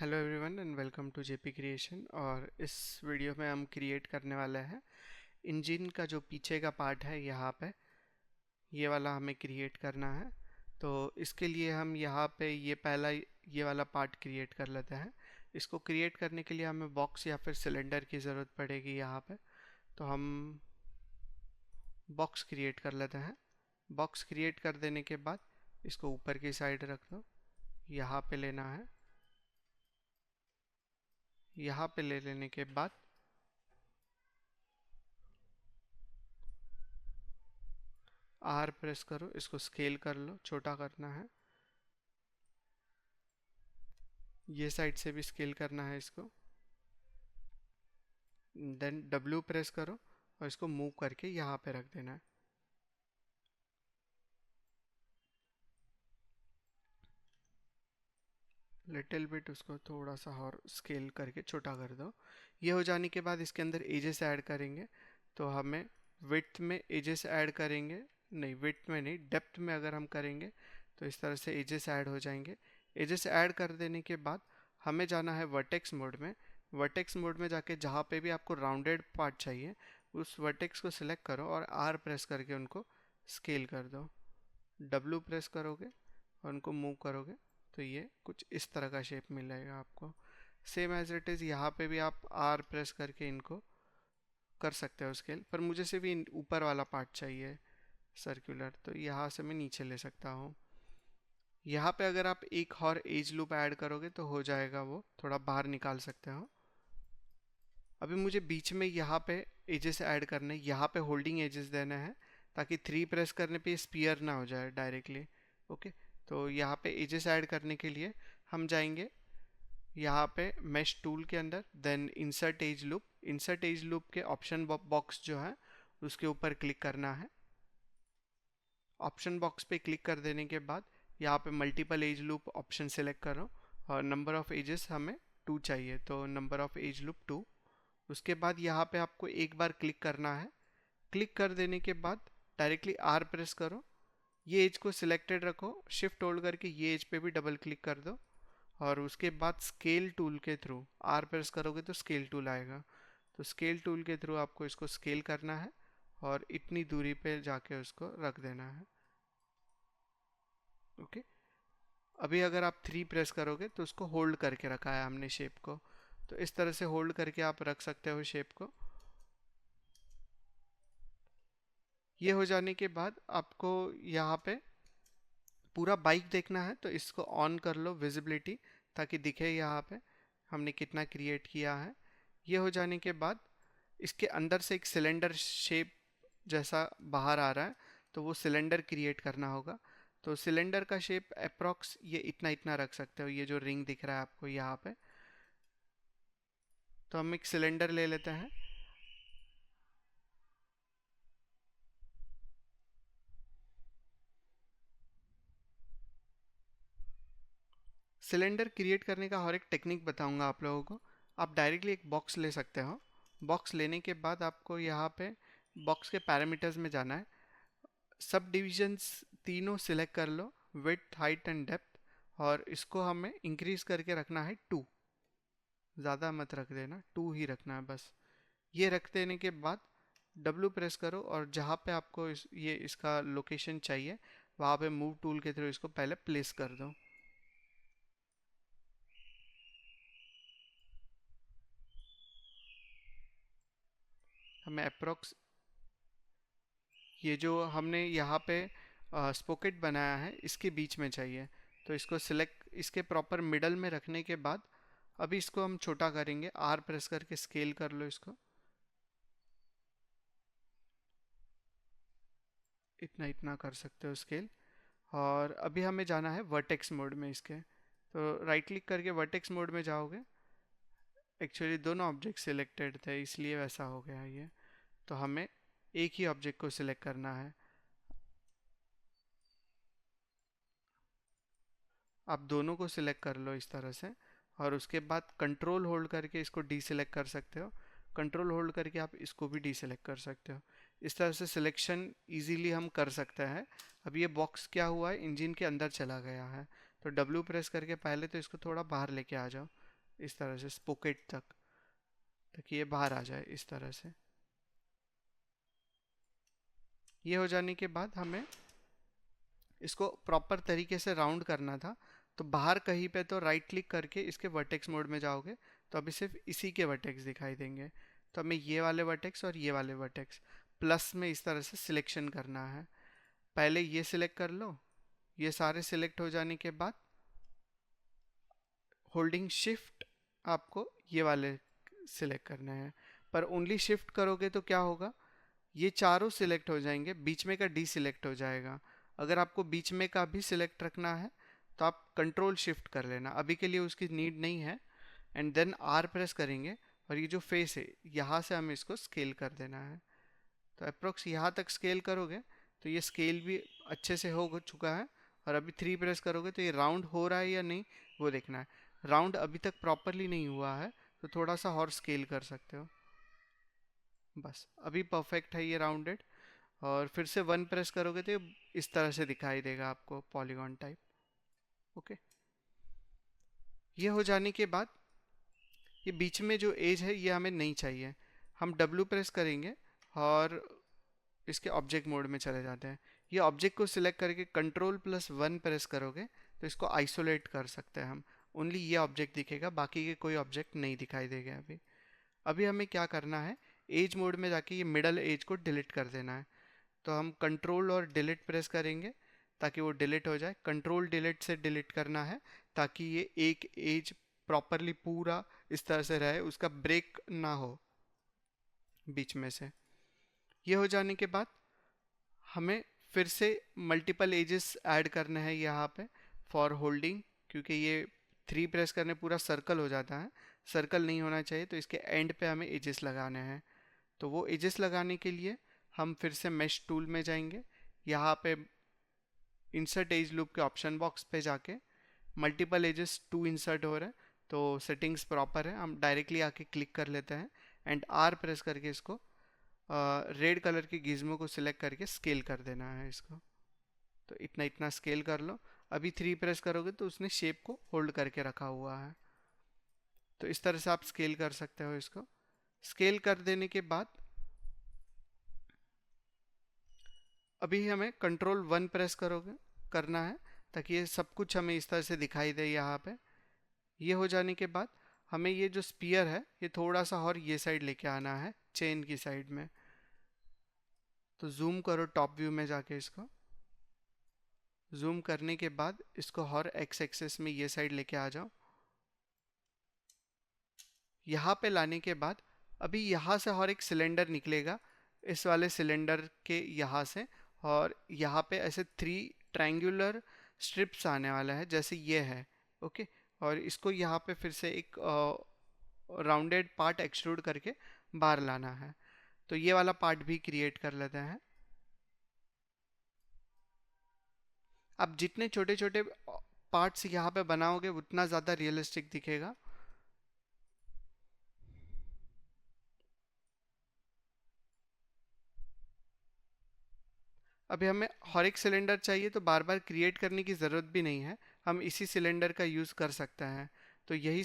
Hello everyone and welcome to JP creation. और इस video में हम क्रिएट करने वाले हैं इंजन का जो पीछे का पार्ट है। यहाँ पे ये वाला हमें क्रिएट करना है। तो इसके लिए हम यहाँ पे ये वाला पार्ट क्रिएट कर लेते हैं। इसको क्रिएट करने के लिए हमें बॉक्स या फिर सिलेंडर की ज़रूरत पड़ेगी यहाँ पे। तो हम बॉक्स क्रिएट कर लेते हैं। बॉक्स क्रिएट कर देने के बाद इसको ऊपर की साइड रख दो। यहाँ पे लेना है। यहाँ पे ले लेने के बाद आर प्रेस करो, इसको स्केल कर लो, छोटा करना है। ये साइड से भी स्केल करना है इसको। देन डब्ल्यू प्रेस करो और इसको मूव करके यहाँ पे रख देना है। लिटिल बिट उसको थोड़ा सा और स्केल करके छोटा कर दो। ये हो जाने के बाद इसके अंदर एजेस ऐड करेंगे। तो हमें विड्थ में एजेस ऐड करेंगे, नहीं विड्थ में नहीं, डेप्थ में अगर हम करेंगे तो इस तरह से एजेस ऐड हो जाएंगे। एजेस ऐड कर देने के बाद हमें जाना है वर्टेक्स मोड में। वर्टेक्स मोड में जाके जहाँ पे भी आपको राउंडेड पार्ट चाहिए उस वर्टेक्स को सिलेक्ट करो और आर प्रेस करके उनको स्केल कर दो। डब्ल्यू प्रेस करोगे और उनको मूव करोगे तो ये कुछ इस तरह का शेप मिलेगा आपको। सेम एज इट इज़ यहाँ पे भी आप आर प्रेस करके इनको कर सकते हो स्केल, पर मुझे सिर्फ ऊपर वाला पार्ट चाहिए सर्कुलर, तो यहाँ से मैं नीचे ले सकता हूँ। यहाँ पे अगर आप एक और एज लूप ऐड करोगे तो हो जाएगा, वो थोड़ा बाहर निकाल सकते हो। अभी मुझे बीच में यहाँ पे एजेस ऐड करने, यहाँ पे होल्डिंग एजेस देने हैं ताकि 3 प्रेस करने पे स्पीयर ना हो जाए डायरेक्टली। ओके, तो यहाँ पे एजेस ऐड करने के लिए हम जाएंगे यहाँ पे मेश टूल के अंदर, then insert edge loop. Insert edge loop के ऑप्शन बॉक्स जो है उसके ऊपर क्लिक करना है। ऑप्शन बॉक्स पे क्लिक कर देने के बाद यहाँ पे multiple as loop option select करो और नंबर ऑफ एजेस हमें 2 चाहिए, तो नंबर ऑफ एज लूप 2। उसके बाद यहाँ पे आपको एक बार क्लिक करना है। क्लिक कर देने के बाद डायरेक्टली आर प्रेस करो, ये एज को सिलेक्टेड रखो, शिफ्ट होल्ड करके ये एज पे भी डबल क्लिक कर दो और उसके बाद स्केल टूल के थ्रू आर प्रेस करोगे तो स्केल टूल आएगा। तो स्केल टूल के थ्रू आपको इसको स्केल करना है और इतनी दूरी पे जाके उसको रख देना है। ओके, अभी अगर आप 3 प्रेस करोगे तो उसको होल्ड करके रखा है हमने शेप को, तो इस तरह से होल्ड करके आप रख सकते हो शेप को। ये हो जाने के बाद आपको यहाँ पे पूरा बाइक देखना है तो इसको ऑन कर लो विजिबिलिटी, ताकि दिखे यहाँ पे हमने कितना क्रिएट किया है। ये हो जाने के बाद इसके अंदर से एक सिलेंडर शेप जैसा बाहर आ रहा है, तो वो सिलेंडर क्रिएट करना होगा। तो सिलेंडर का शेप अप्रॉक्स ये इतना इतना रख सकते हो, ये जो रिंग दिख रहा है आपको यहाँ पे। तो हम एक सिलेंडर ले लेते हैं। सिलेंडर क्रिएट करने का और एक टेक्निक बताऊंगा आप लोगों को। आप डायरेक्टली एक बॉक्स ले सकते हो। बॉक्स लेने के बाद आपको यहाँ पे बॉक्स के पैरामीटर्स में जाना है। सब डिविजन्स तीनों सिलेक्ट कर लो, विड्थ हाइट एंड डेप्थ, और इसको हमें इंक्रीज करके रखना है 2। ज़्यादा मत रख देना, 2 ही रखना है बस। ये रख देने के बाद डब्ल्यू प्रेस करो और जहाँ पे आपको इसका लोकेशन चाहिए वहाँ पे मूव टूल के थ्रू इसको पहले प्लेस कर दो। हमें अप्रोक्स ये जो हमने यहाँ पे स्पोकेट बनाया है इसके बीच में चाहिए, तो इसको सिलेक्ट, इसके प्रॉपर मिडल में रखने के बाद अभी इसको हम छोटा करेंगे। आर प्रेस करके स्केल कर लो इसको, इतना इतना कर सकते हो स्केल। और अभी हमें जाना है वर्टेक्स मोड में इसके, तो राइट क्लिक करके वर्टेक्स मोड में जाओगे। एक्चुअली दोनों ऑब्जेक्ट सिलेक्टेड थे इसलिए वैसा हो गया ये, तो हमें एक ही ऑब्जेक्ट को सिलेक्ट करना है। आप दोनों को सिलेक्ट कर लो इस तरह से और उसके बाद कंट्रोल होल्ड करके इसको डीसिलेक्ट कर सकते हो। कंट्रोल होल्ड करके आप इसको भी डीसिलेक्ट कर सकते हो। इस तरह से सिलेक्शन इजीली हम कर सकते हैं। अब ये बॉक्स क्या हुआ है, इंजन के अंदर चला गया है, तो डब्ल्यू प्रेस करके पहले तो इसको थोड़ा बाहर लेके आ जाओ इस तरह से स्पोकेट तक, ताकि ये बाहर आ जाए इस तरह से। ये हो जाने के बाद हमें इसको प्रॉपर तरीके से राउंड करना था। तो बाहर कहीं पे तो राइट क्लिक करके इसके वर्टेक्स मोड में जाओगे तो अभी सिर्फ इसी के वर्टेक्स दिखाई देंगे। तो हमें ये वाले वर्टेक्स और ये वाले वर्टेक्स प्लस में इस तरह से सिलेक्शन करना है। पहले ये सिलेक्ट कर लो। ये सारे सिलेक्ट हो जाने के बाद होल्डिंग शिफ्ट आपको ये वाले सिलेक्ट करने हैं। पर ओनली शिफ्ट करोगे तो क्या होगा, ये चारों सिलेक्ट हो जाएंगे, बीच में का डी सिलेक्ट हो जाएगा। अगर आपको बीच में का भी सिलेक्ट रखना है तो आप कंट्रोल शिफ्ट कर लेना, अभी के लिए उसकी नीड नहीं है। एंड देन आर प्रेस करेंगे और ये जो फेस है यहाँ से हमें इसको स्केल कर देना है। तो अप्रोक्स यहाँ तक स्केल करोगे तो ये स्केल भी अच्छे से हो चुका है। और अभी 3 प्रेस करोगे तो ये राउंड हो रहा है या नहीं वो देखना है। राउंड अभी तक प्रॉपरली नहीं हुआ है तो थोड़ा सा और स्केल कर सकते हो। बस अभी परफेक्ट है ये राउंडेड। और फिर से 1 प्रेस करोगे तो ये इस तरह से दिखाई देगा आपको पॉलीगॉन टाइप। ओके, ये हो जाने के बाद ये बीच में जो एज है ये हमें नहीं चाहिए। हम W प्रेस करेंगे और इसके ऑब्जेक्ट मोड में चले जाते हैं। ये ऑब्जेक्ट को सिलेक्ट करके कंट्रोल+1 प्रेस करोगे तो इसको आइसोलेट कर सकते हैं हम। ओनली ये ऑब्जेक्ट दिखेगा, बाकी के कोई ऑब्जेक्ट नहीं दिखाई देगा। अभी अभी हमें क्या करना है, एज मोड में जाके ये मिडल एज को डिलीट कर देना है। तो हम कंट्रोल और डिलीट प्रेस करेंगे ताकि वो डिलीट हो जाए। कंट्रोल डिलीट से डिलीट करना है ताकि ये एक एज प्रॉपरली पूरा इस तरह से रहे, उसका ब्रेक ना हो बीच में से। ये हो जाने के बाद हमें फिर से मल्टीपल एजेस ऐड करने हैं यहाँ पे फॉर होल्डिंग, क्योंकि ये 3 प्रेस करने पूरा सर्कल हो जाता है। सर्कल नहीं होना चाहिए, तो इसके एंड पे हमें एजेस लगाने हैं। तो वो एजेस लगाने के लिए हम फिर से मेश टूल में जाएंगे। यहाँ पे इंसर्ट एज लूप के ऑप्शन बॉक्स पे जाके मल्टीपल एजेस 2 इंसर्ट हो रहे हैं तो सेटिंग्स प्रॉपर है, हम डायरेक्टली आके क्लिक कर लेते हैं। एंड आर प्रेस करके इसको रेड कलर की गिज्मो को सिलेक्ट करके स्केल कर देना है इसको। तो इतना इतना स्केल कर लो। अभी 3 प्रेस करोगे तो उसने शेप को होल्ड करके रखा हुआ है। तो इस तरह से आप स्केल कर सकते हो इसको। स्केल कर देने के बाद अभी हमें कंट्रोल 1 प्रेस करोगे करना है ताकि ये सब कुछ हमें इस तरह से दिखाई दे यहाँ पे। ये हो जाने के बाद हमें ये जो स्पीयर है ये थोड़ा सा और ये साइड लेके आना है, चेन की साइड में। तो जूम करो टॉप व्यू में जाके इसको। जूम करने के बाद इसको और एक्स एक्सेस में ये साइड लेके आ जाओ। यहाँ पे लाने के बाद अभी यहाँ से और एक सिलेंडर निकलेगा, इस वाले सिलेंडर के यहाँ से। और यहाँ पे ऐसे 3 ट्रायंगुलर स्ट्रिप्स आने वाला है जैसे ये है। ओके, और इसको यहाँ पे फिर से एक राउंडेड पार्ट एक्सट्रूड करके बाहर लाना है। तो ये वाला पार्ट भी क्रिएट कर लेते हैं। अब जितने छोटे छोटे पार्ट्स यहाँ पे बनाओगे उतना ज़्यादा रियलिस्टिक दिखेगा। अभी हमें हर एक सिलेंडर चाहिए तो बार बार क्रिएट करने की ज़रूरत भी नहीं है, हम इसी सिलेंडर का यूज़ कर सकते हैं। तो यही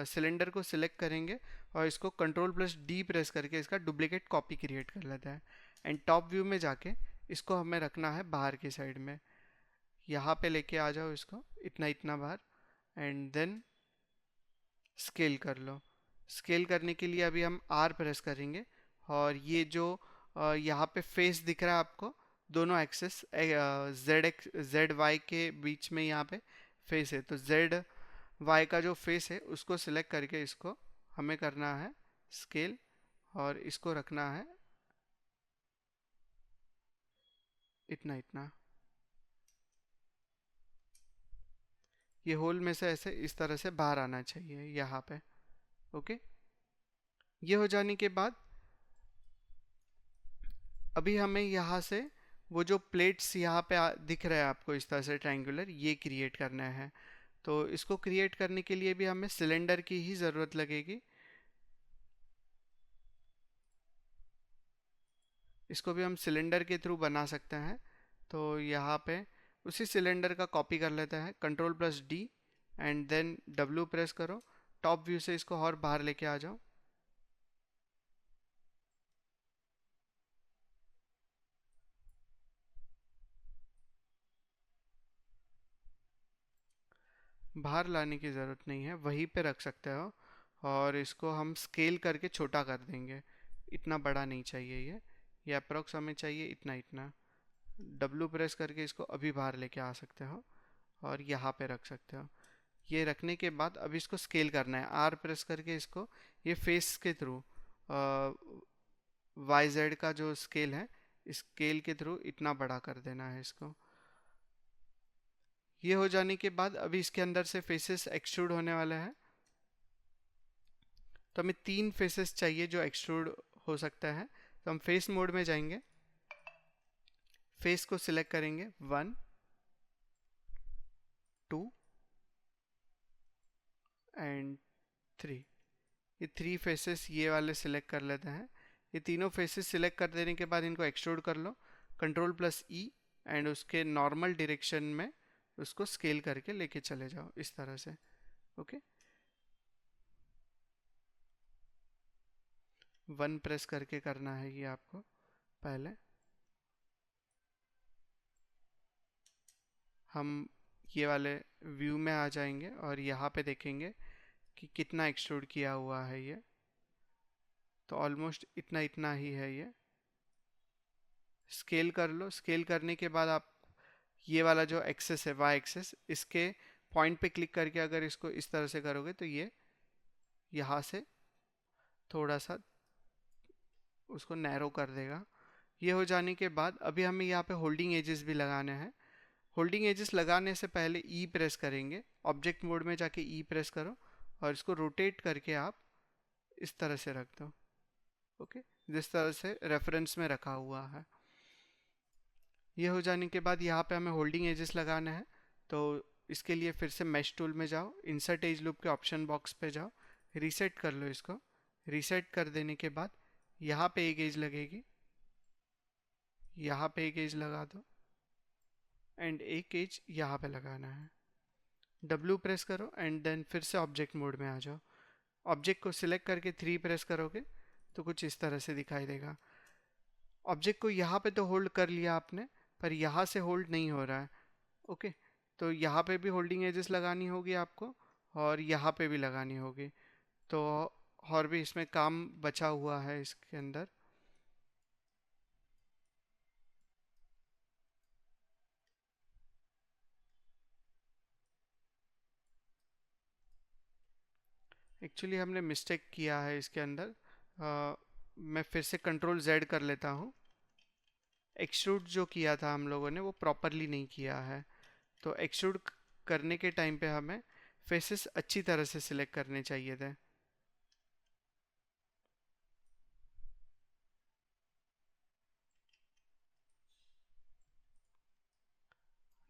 सिलेंडर को सिलेक्ट करेंगे और इसको कंट्रोल+D प्रेस करके इसका डुप्लीकेट कॉपी क्रिएट कर लेते हैं। एंड टॉप व्यू में जाके इसको हमें रखना है बाहर की साइड में। यहाँ पे लेके आ जाओ इसको इतना इतना बाहर। एंड देन स्केल कर लो। स्केल करने के लिए अभी हम आर प्रेस करेंगे और ये जो यहाँ पे फेस दिख रहा है आपको, दोनों एक्सेस जेड वाई के बीच में यहाँ पे फेस है। तो जेड वाई का जो फेस है उसको सिलेक्ट करके इसको हमें करना है स्केल और इसको रखना है इतना इतना। ये होल में से ऐसे इस तरह से बाहर आना चाहिए यहाँ पे। ओके, ये हो जाने के बाद अभी हमें यहाँ से वो जो प्लेट्स यहाँ पे दिख रहे हैं आपको इस तरह से ट्रायंगुलर, ये क्रिएट करना है। तो इसको क्रिएट करने के लिए भी हमें सिलेंडर की ही ज़रूरत लगेगी। इसको भी हम सिलेंडर के थ्रू बना सकते हैं। तो यहाँ पे उसी सिलेंडर का कॉपी कर लेते हैं, कंट्रोल+D एंड देन W प्रेस करो, टॉप व्यू से इसको और बाहर लेके आ जाओ। बाहर लाने की ज़रूरत नहीं है, वहीं पे रख सकते हो। और इसको हम स्केल करके छोटा कर देंगे, इतना बड़ा नहीं चाहिए ये अप्रोक्स हमें चाहिए इतना इतना। W प्रेस करके इसको अभी बाहर लेके आ सकते हो और यहाँ पे रख सकते हो। ये रखने के बाद अब इसको स्केल करना है, R प्रेस करके इसको ये फेस के थ्रू वाई जेड का जो स्केल है, इस स्केल के थ्रू इतना बड़ा कर देना है इसको। ये हो जाने के बाद अभी इसके अंदर से फेसेस एक्सट्रूड होने वाला है। तो हमें 3 फेसेस चाहिए जो एक्सट्रूड हो सकता है। तो हम फेस मोड में जाएंगे, फेस को सिलेक्ट करेंगे 1 2 एंड 3। ये 3 फेसेस ये वाले सिलेक्ट कर लेते हैं। ये तीनों फेसेस सिलेक्ट कर देने के बाद इनको एक्सट्रूड कर लो, कंट्रोल प्लस ई, एंड उसके नॉर्मल डायरेक्शन में उसको स्केल करके लेके चले जाओ इस तरह से। ओके, 1 प्रेस करके करना है ये आपको पहले। हम ये वाले व्यू में आ जाएंगे और यहाँ पे देखेंगे कि कितना एक्सट्रूड किया हुआ है ये। तो ऑलमोस्ट इतना इतना ही है ये। स्केल कर लो, स्केल करने के बाद आप ये वाला जो एक्सेस है वाई एक्सेस, इसके पॉइंट पे क्लिक करके अगर इसको इस तरह से करोगे तो ये यहाँ से थोड़ा सा उसको नैरो कर देगा। ये हो जाने के बाद अभी हमें यहाँ पे होल्डिंग एजेस भी लगाने हैं। होल्डिंग एजेस लगाने से पहले ई प्रेस करेंगे, ऑब्जेक्ट मोड में जाके ई प्रेस करो और इसको रोटेट करके आप इस तरह से रख दो। ओके, जिस तरह से रेफरेंस में रखा हुआ है। ये हो जाने के बाद यहाँ पे हमें होल्डिंग एजेस लगाना है। तो इसके लिए फिर से मैश टूल में जाओ, इंसर्ट एज लूप के ऑप्शन बॉक्स पे जाओ, रीसेट कर लो इसको। रीसेट कर देने के बाद यहाँ पे एक एज लगेगी, यहाँ पे एक एज लगा दो एंड एक एज यहाँ पे लगाना है। W प्रेस करो एंड देन फिर से ऑब्जेक्ट मोड में आ जाओ। ऑब्जेक्ट को सिलेक्ट करके 3 प्रेस करोगे तो कुछ इस तरह से दिखाई देगा। ऑब्जेक्ट को यहाँ पे तो होल्ड कर लिया आपने, पर यहाँ से होल्ड नहीं हो रहा है। ओके, तो यहाँ पे भी होल्डिंग एजेस लगानी होगी आपको और यहाँ पे भी लगानी होगी। तो और भी इसमें काम बचा हुआ है इसके अंदर। एक्चुअली हमने मिस्टेक किया है इसके अंदर। मैं फिर से कंट्रोल जेड कर लेता हूँ। एक्सट्रूड जो किया था हम लोगों ने वो प्रॉपरली नहीं किया है। तो एक्सट्रूड करने के टाइम पे हमें फेसेस अच्छी तरह से सिलेक्ट करने चाहिए थे।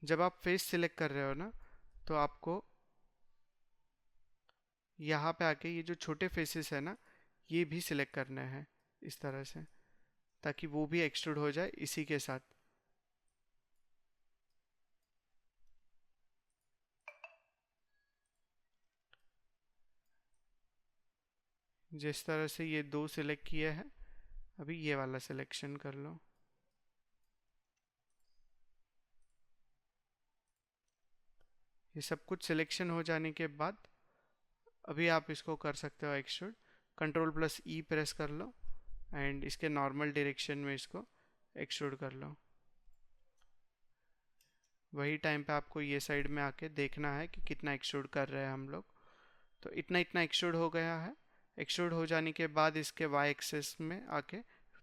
जब आप फेस सिलेक्ट कर रहे हो ना, तो आपको यहाँ पे आके ये जो छोटे फेसेस है ना, ये भी सिलेक्ट करना है इस तरह से, ताकि वो भी एक्सट्रूड हो जाए इसी के साथ। जिस तरह से ये दो सिलेक्ट किए हैं, अभी ये वाला सिलेक्शन कर लो। ये सब कुछ सिलेक्शन हो जाने के बाद अभी आप इसको कर सकते हो एक्सट्रूड। कंट्रोल प्लस ई प्रेस कर लो एंड इसके नॉर्मल डायरेक्शन में इसको एक्सट्रूड कर लो। वही टाइम पे आपको ये साइड में आके देखना है कि कितना एक्सट्रूड कर रहे हैं हम लोग। तो इतना इतना एक्सट्रूड हो गया है। एक्सट्रूड हो जाने के बाद इसके वाई एक्सेस में आके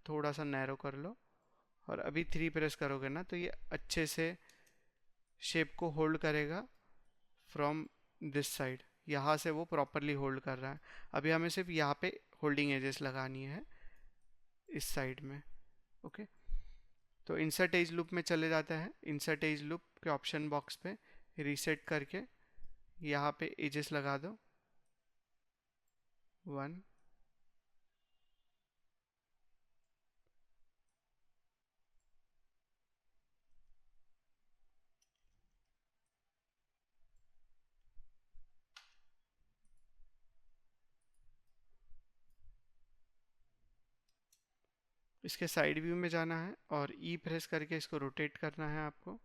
थोड़ा सा नैरो कर लो और अभी 3 प्रेस करोगे ना तो ये अच्छे से शेप को होल्ड करेगा फ्रॉम दिस साइड। यहाँ से वो प्रॉपरली होल्ड कर रहा है। अभी हमें सिर्फ यहाँ पे होल्डिंग एजेस लगानी है इस साइड में। ओके, तो इंसर्ट एज लूप में चले जाते हैं। इंसर्ट एज लूप के ऑप्शन बॉक्स पे रीसेट करके यहाँ पे एजेस लगा दो 1 इसके साइड व्यू में जाना है और ई प्रेस करके इसको रोटेट करना है आपको।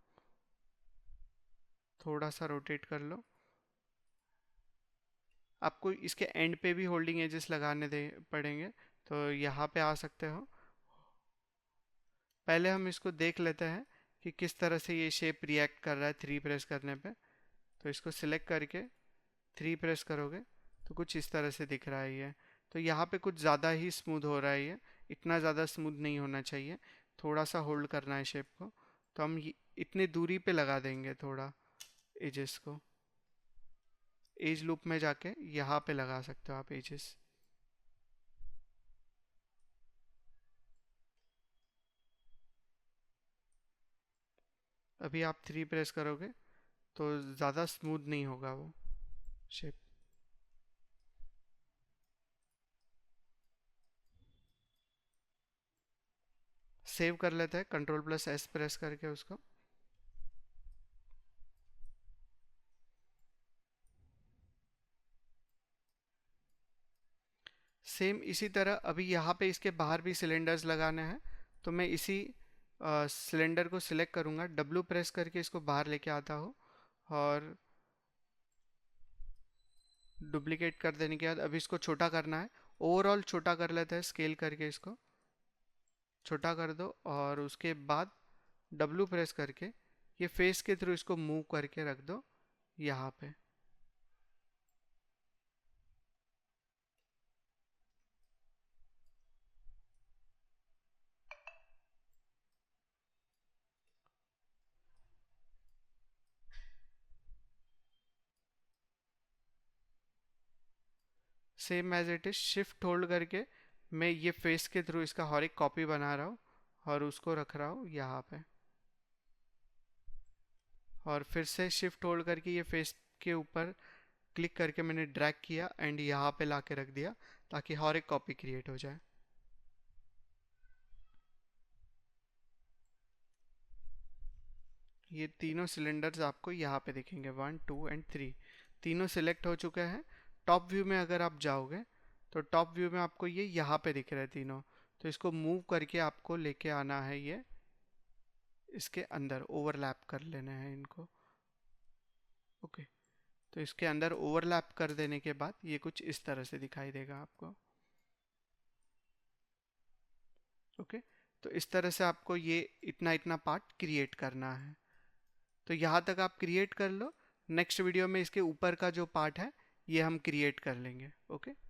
थोड़ा सा रोटेट कर लो। आपको इसके एंड पे भी होल्डिंग एजेस लगाने दे पड़ेंगे, तो यहाँ पे आ सकते हो। पहले हम इसको देख लेते हैं कि किस तरह से ये शेप रिएक्ट कर रहा है 3 प्रेस करने पे। तो इसको सिलेक्ट करके 3 प्रेस करोगे तो कुछ इस तरह से दिख रहा है ये। तो यहाँ पे कुछ ज़्यादा ही स्मूथ हो रहा है ये, इतना ज़्यादा स्मूथ नहीं होना चाहिए, थोड़ा सा होल्ड करना है शेप को। तो हम इतनी दूरी पे लगा देंगे थोड़ा एजेस को। एज लूप में जाके यहाँ पे लगा सकते हो आप एजेस। अभी आप 3 प्रेस करोगे तो ज़्यादा स्मूथ नहीं होगा वो शेप। सेव कर लेते हैं Ctrl+S प्रेस करके उसको। सेम इसी तरह अभी यहाँ पे इसके बाहर भी सिलेंडर्स लगाने हैं। तो मैं इसी सिलेंडर को सिलेक्ट करूँगा, W प्रेस करके इसको बाहर लेके आता हूँ और डुप्लीकेट कर देने के बाद अभी इसको छोटा करना है। ओवरऑल छोटा कर लेते हैं, स्केल करके इसको छोटा कर दो और उसके बाद W प्रेस करके ये फेस के थ्रू इसको मूव करके रख दो यहाँ पे। Same as it is shift hold करके मैं ये फेस के थ्रू इसका हर एक कॉपी बना रहा हूँ और उसको रख रहा हूँ यहाँ पे। और फिर से शिफ्ट होल्ड करके ये फेस के ऊपर क्लिक करके मैंने ड्रैग किया एंड यहाँ पे ला के रख दिया ताकि हर एक कॉपी क्रिएट हो जाए। ये तीनों सिलेंडर्स आपको यहाँ पे दिखेंगे, 1 2 एंड 3, तीनों सिलेक्ट हो चुके हैं। टॉप व्यू में अगर आप जाओगे तो टॉप व्यू में आपको ये यहाँ पे दिख रहे हैं तीनों। तो इसको मूव करके आपको लेके आना है, ये इसके अंदर ओवरलैप कर लेने हैं इनको। ओके, तो इसके अंदर ओवरलैप कर देने के बाद ये कुछ इस तरह से दिखाई देगा आपको। ओके, तो इस तरह से आपको ये इतना इतना पार्ट क्रिएट करना है। तो यहाँ तक आप क्रिएट कर लो। नेक्स्ट वीडियो में इसके ऊपर का जो पार्ट है ये हम क्रिएट कर लेंगे। ओके।